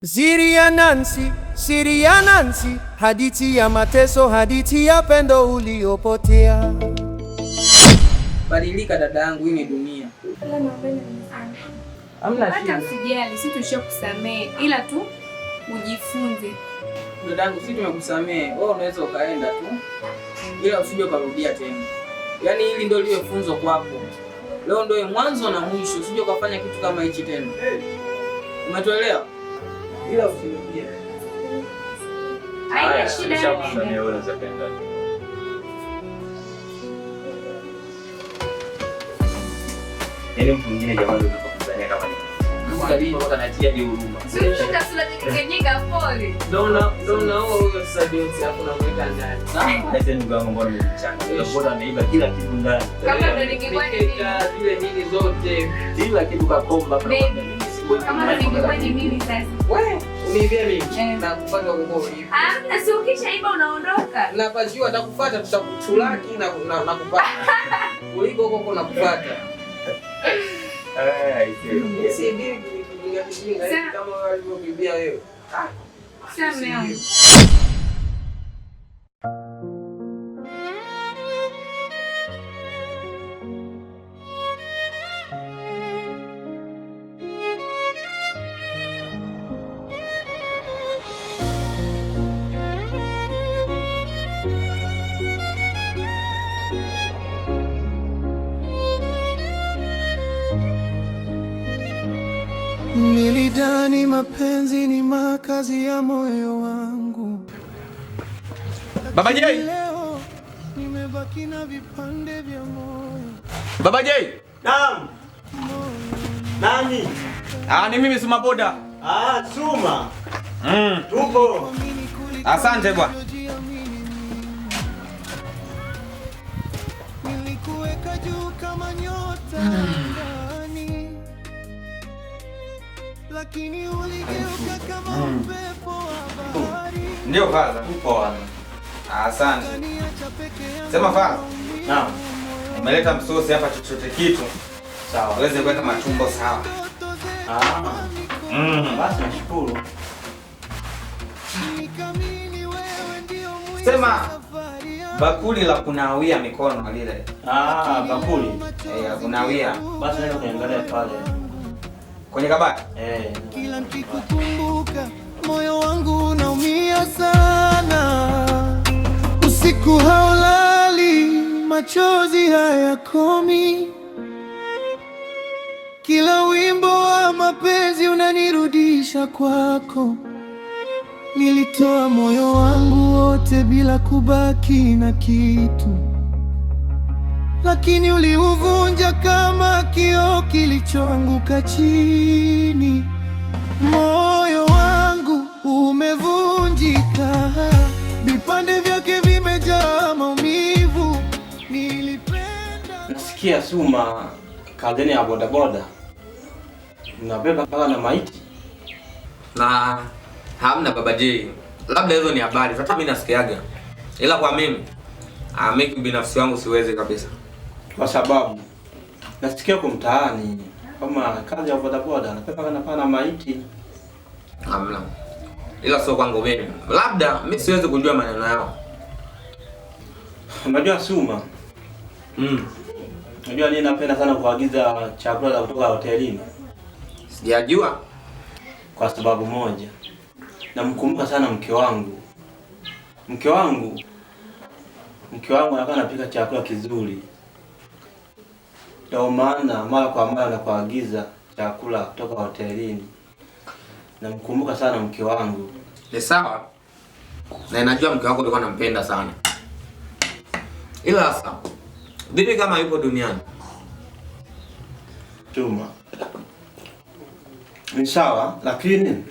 Siri ya Nancy, hadithi ya mateso, hadithi ya pendo uliopotea. Badilika dada yangu, hii ni dunia. Hamna shida. Hata usijali, sisi tushakusamehe, ila tu ujifunze. Dada yangu, sisi tumekusamehe. Wewe unaweza ukaenda tu, ila usije ukarudia tena. Yaani hili ndio liwe funzo kwako. Leo ndio mwanzo na mwisho, usije ukafanya kitu kama hichi tena. Umetuelewa? Ila usirudie. Haina shida. Nishakusamehe, wewe unaweza kwenda. Yaani mtu mwingine jamani unakusanya kama hivi. Msikalipo mpaka anatia je huruma. Sio sura nyingine pole. Ndio huyo sasa ndio hakuna mweka ndani. Sasa ndugu yangu mbona umechanga? Mbona ameiba kila kitu ndani? Kama ndio ningekuwa ni zile nini zote. Kila kitu kakomba hapa. Kama ningekuwa ni mimi sasa. Wewe uniibia mimi na kupanga kwa hivi. Na si ukishaiba unaondoka. Na pajua atakufuata tutakuchulaki na kupata. Kuliko huko nakufuata. Si bibi kijinga kama walivyobibia wewe. Sema. Nilidhani mapenzi ni makazi ya moyo wangu. Baba Jay! Leo nimebaki na vipande vya moyo. Baba Jay! Naam. Nani? Ni mimi Suma Boda. Suma. Tupo. Asante bwana. Nilikuweka juu kama nyota angani, lakini uligeuka kama upepo wa bahari. Ndio kaza, tupo wana. Asante. Sema Fara. Naam. Nimeleta msosi hapa chochote kitu. Sawa. Uweze kuweka matumbo sawa. Basi nashukuru. Sema bakuli la kunawia mikono lile. Bakuli. Ya kunawia. Basi nenda kaangalia pale. Kwenye kabati? Kila nikikukumbuka moyo wangu unaumia sana. Usiku haulali, machozi hayakomi. Kila wimbo wa mapenzi unanirudisha kwako. Nilitoa moyo wangu wote bila kubaki na kitu, lakini uliuvunja kama kioo kilichoanguka chini. Moyo wangu umevunjika, vipande vyake vimejaa maumivu. Nilipenda. Nasikia Suma kazini ya bodaboda. Unabeba mpaka na maiti? Na hamna Baba Jay. Labda hizo ni habari. Hata mimi nasikiaga. Ila kwa mimi mimi binafsi wangu siwezi kabisa. Kwa sababu nasikia kwa mtaani kama kazi ya bodaboda anapeka na maiti. Hamna. Ila sio kwangu mimi. Labda mimi siwezi kujua maneno yao. Unajua Suma? Unajua nini napenda sana kuagiza chakula kutoka hotelini? Sijajua. Kwa sababu moja. Namkumbuka sana mke wangu. Mke wangu anakuwa anapika chakula kizuri. Ndio maana mara kwa mara nakuagiza chakula kutoka hotelini. Namkumbuka sana mke wangu. Ni sawa. Na najua mke wako alikuwa anampenda sana. Ila sasa vipi kama yupo duniani? Tuma. Ni sawa, lakini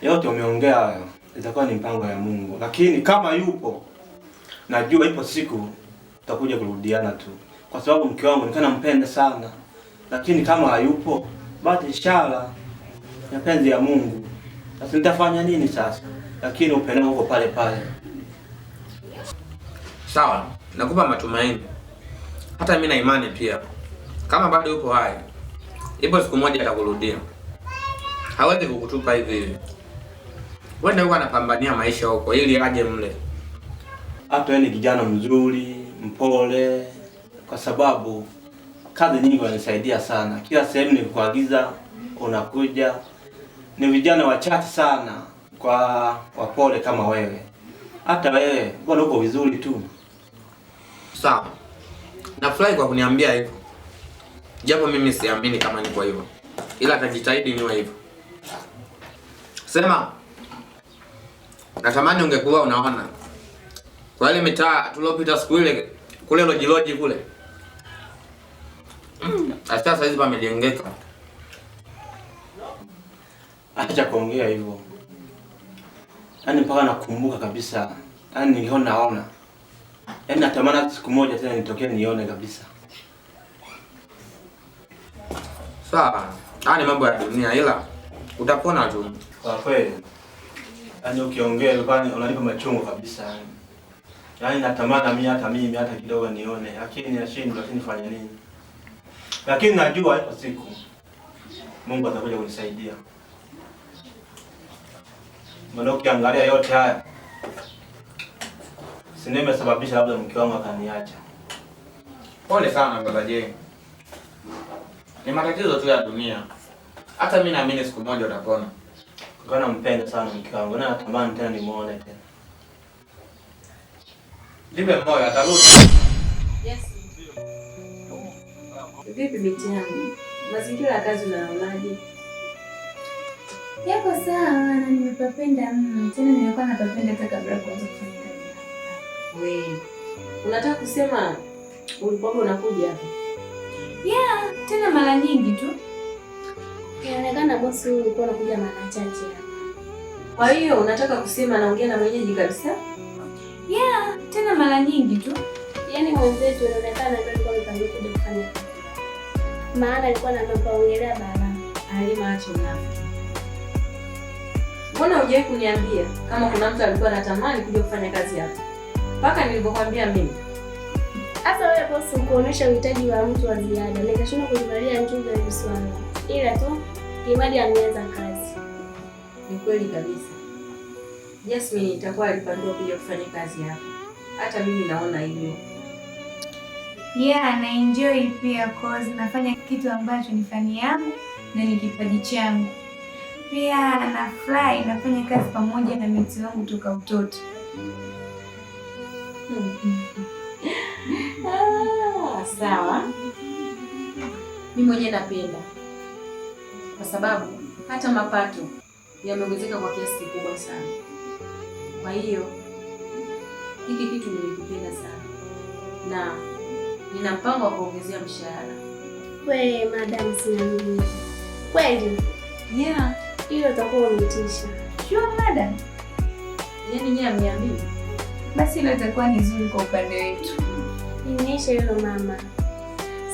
yote umeongea hayo itakuwa ni mpango ya Mungu. Lakini kama yupo, najua ipo siku tutakuja kurudiana tu. Kwa sababu mke wangu nikana mpenda sana. Lakini kama hayupo, basi inshallah mapenzi ya Mungu. Sasa nitafanya nini sasa? Lakini upendo uko pale pale. Sawa, nakupa matumaini. Hata mimi na imani pia. Kama bado yupo hai, ipo siku moja atakurudia. hawezi kukutupa hivi hivi. Wewe ndio anapambania maisha huko ili aje mle. Hata wewe ni kijana mzuri, mpole, kwa sababu kazi nyingi wananisaidia sana. Kila sehemu nikuagiza unakuja. Ni vijana wachache sana kwa wapole kama wewe. Hata wewe mbona uko vizuri tu. Sawa. Nafurahi kwa kuniambia hivyo. Japo mimi siamini kama niko hivyo. Ila atajitahidi niwe hivyo. Sema, natamani ungekuwa unaona. Kwa ile mitaa tulopita siku ile kule loji kule. Sasa hizi pamejengeka. Acha kuongea hivyo. Yaani mpaka nakumbuka kabisa. Yaani niliona. Yaani natamani siku moja tena nitokee nione kabisa. Sawa. Haya ni mambo ya dunia ila utapona tu. Kwa kweli. Yaani ukiongea ilikuwa unanipa machungu kabisa. Yaani natamani mimi hata kidogo nione. Lakini nashindwa nifanye nini. Lakini najua ipo siku Mungu atakuja kunisaidia. Maana ukiangalia yote haya nimesababisha labda mke wangu akaniacha. Pole sana baba Jay. Ni matatizo tu ya dunia. Hata mimi naamini siku moja utapona. Kwa nampenda sana mke wangu na natamani tena nimuone tena. Nipe moyo atarudi. Yes. Vipi binti yangu? Mazingira ya kazi unaonaje? Yako sawa na nimepapenda mno. Tena nilikuwa napapenda hata kabla kuanza kufanya kazi hapa. Wewe, unataka kusema ulikuwa unakuja hapa? Yeah, tena mara nyingi tu. Inaonekana bosi huyu ulikuwa unakuja mara chache hapa. Kwa hiyo unataka kusema naongea na mwenyeji kabisa? Yeah, tena mara nyingi tu. Yaani mwenzetu inaonekana ndio alikuwa amepangia kuja kufanya kazi. Maana alikuwa anaongelea bala. Halima acha unafiki. Mbona hujawahi kuniambia kama kuna mtu alikuwa anatamani kuja kufanya kazi hapa? Mpaka nilipokuambia mimi. Hata wewe bosi ukuonesha uhitaji wa mtu wa ziada. Nikashindwa kulivalia njuga ya swala. Ila tu kimadi ameanza kazi. Ni kweli kabisa. Jasmine itakuwa alipangiwa kuja kufanya kazi hapa. Hata mimi naona hivyo. Yeah, na enjoy pia cause nafanya kitu ambacho ni fani yangu na ni kipaji changu. Pia nafurahi nafanya kazi pamoja na miti wangu toka utoto. Sawa. Mimi mwenyewe napenda. Kwa sababu hata mapato yameongezeka kwa kiasi kikubwa sana. Kwa hiyo hiki kitu nimekipenda sana. Na nina mpango wa kuongezea mshahara. Wewe madam sina. Kweli? Yeah, hiyo itakuwa umetisha. Sure madam. Yaani nyie amniambii. Basi hilo itakuwa ni nzuri kwa upande wetu. Imeisha hilo mama.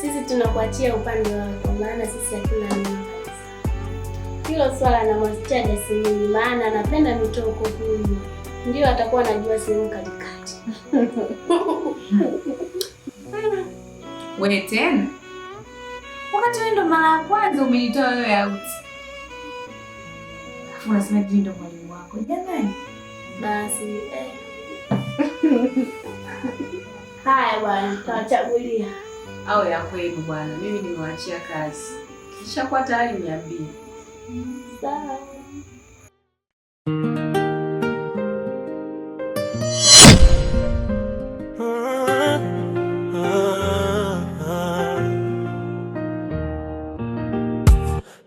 Sisi tunakuachia upande wako maana sisi hatuna nini kabisa. Hilo swala na mwasicha Jasmine maana anapenda mitoko huyu. Ndio atakuwa anajua sehemu katikati. Wewe tena? Wakati wewe ndo mara ya kwanza umenitoa wewe out. Afu unasema hivi ndo mwalimu wako. Jamani. Basi haya bwana, tutachagulia. Au ya kwenu bwana, mimi nimewaachia kazi. Kisha kwa tayari niambie. Sawa.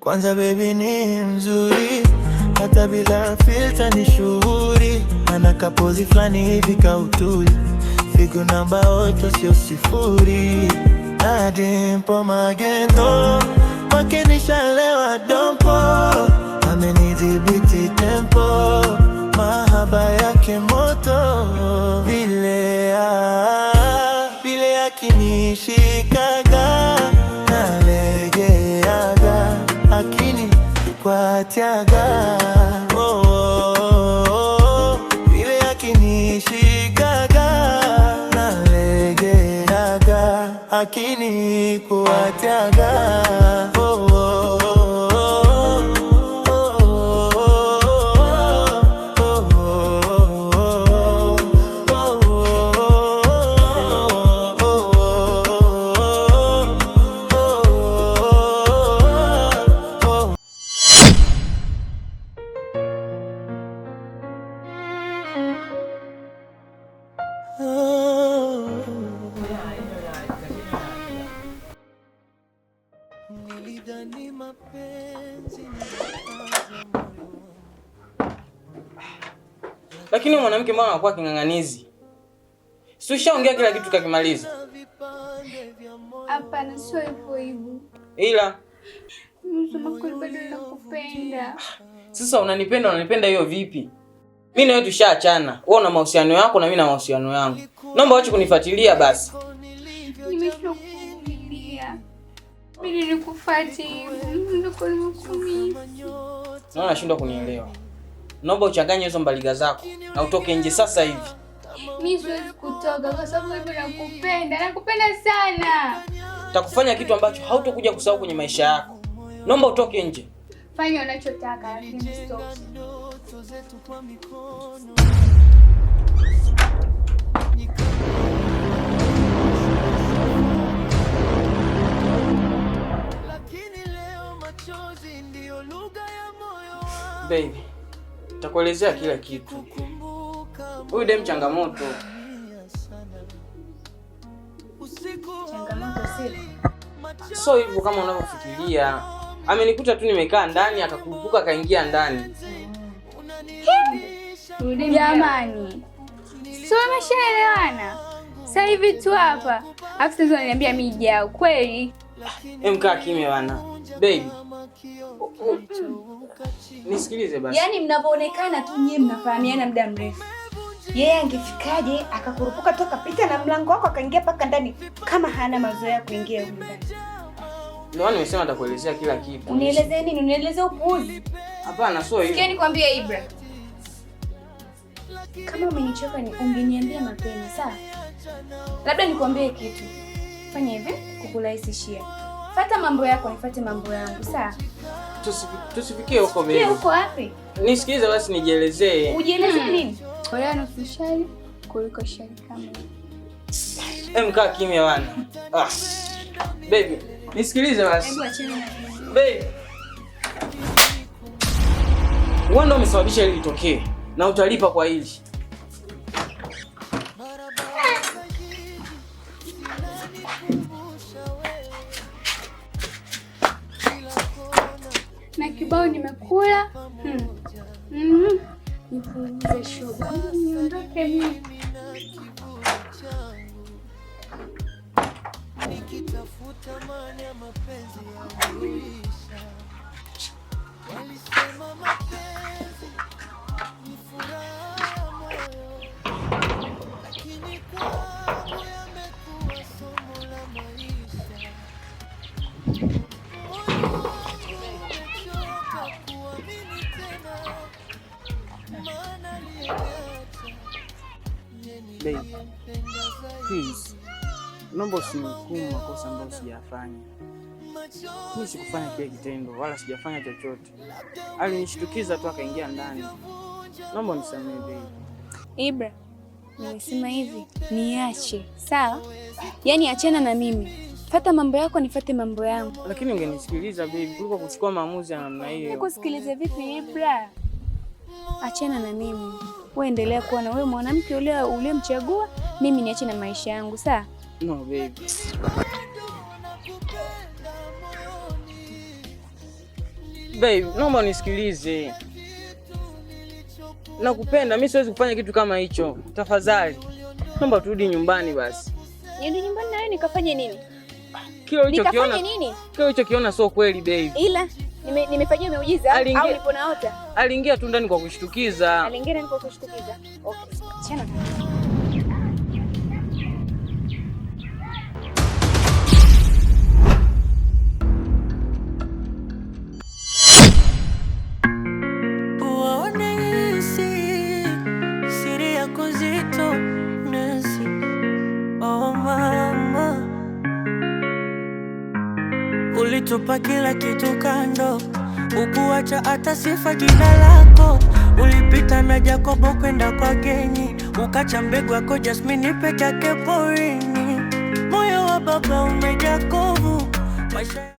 Kwanza baby ni mzuri, hata bila filter ni shuhuri. Ana kapozi flani hivi kautuli, figu namba 8 sio 0. Adimpo magendo, wakinishalewa dompo. Amenidhibiti tempo, mahaba yake moto. Vile akinishikaga nalegeaga, akini kwatiaga. Vile akinishikaga nalegeaga, akini kwatiaga. Lakini mwanamke mbona anakuwa king'ang'anizi? Si ushaongea kila kitu kakimaliza? Hapana, sio hivyo. Ila msema kweli bado nakupenda. Sasa unanipenda hiyo vipi? Mimi na wewe tushaachana. Wewe una mahusiano yako na mimi na mahusiano yangu. Naomba waache kunifuatilia basi. Nimeshakuvumilia. Mimi nilikufuata hivi. Ndio nimekuumiza. Naona nashindwa kunielewa. Naomba uchanganye hizo mbaliga zako na utoke nje sasa hivi. Mimi siwezi kutoka kwa sababu mimi nakupenda sana. Nitakufanya kitu ambacho hautokuja kusahau kwenye maisha yako. Naomba utoke nje. Fanya unachotaka lakini stop. Baby, nitakuelezea kila kitu. Huyu dem changamoto. Changamoto So hivyo kama unavyofikiria. Amenikuta tu nimekaa ndani akakurupuka akaingia ndani. Jamani. Sio umeshaelewana. Sasa hivi tu hapa. Afu sasa unaniambia mimi jao kweli. Mkaa kimya bana. Baby. Nisikilize basi. Yaani mnavyoonekana tu nyie mnafahamiana muda mrefu. Yeye angefikaje akakurupuka toka pita na mlango wako akaingia paka ndani kama hana mazoea kuingia huko ndani. Ndio nimesema nitakuelezea kila kitu. Unielezee nini? Unielezee upuuzi. Hapana, sio hivyo. Sikia nikwambie Ibra. Kama umenichoka ni ungeniambia mapema, sawa? Labda nikwambie kitu. Fanya hivi kukurahisishia. Fuata mambo yako, nifuate mambo yangu, sawa? Tusifikie huko baby. Uko wapi? Nisikilize basi nijielezee. Ujielezee nini? Wewe nusu shari kuliko shari kama. Mkaa kimya bana. Baby, nisikilize basi. Hebu achana na baby. Wewe ndio umesababisha hili litokee na utalipa kwa hili. Na kibao nimekula. Nipunguze shoga. Niondoke mimi. Nikitafuta maana ya mapenzi ya kuisha. Walisema mapenzi ni furaha moyo. Lakini kwangu yamekuwa somo la maisha. Baby, please. Naomba usinihukumu makosa ambayo sijafanya. Mimi sikufanya kile kitendo wala sijafanya chochote. Alinishtukiza tu akaingia ndani. Naomba unisamehe baby. Ibra, nimesema hivi, niache, sawa? Yaani achana na mimi. Fuata mambo yako, nifuate mambo yangu. Lakini ungenisikiliza baby kuliko kuchukua maamuzi ya namna hiyo. Nikusikilize vipi Ibra? Achana na mimi. Wewe endelea kuwa na wewe mwanamke ule mchagua, mimi niache na maisha yangu, sawa? No baby. Babe, naomba unisikilize. Nakupenda, mimi siwezi kufanya kitu kama hicho. Tafadhali. Naomba turudi nyumbani basi. Niende nyumbani na wewe nikafanye nini? Kile ulichokiona. Nikafanye nini? Kile ulichokiona sio kweli babe. Ila nimefanyia miujiza au nipo naota? Aliingia tu ndani kwa kushtukiza. Aliingia ndani kwa kushtukiza. Okay. Chana. Ulitupa kila kitu kando, ukuacha hata sifa jina lako. Ulipita na Jacobo kwenda kwa Geni, ukacha mbegu yako Jasmine peke yake porini. Moyo wa baba umejaa kovu.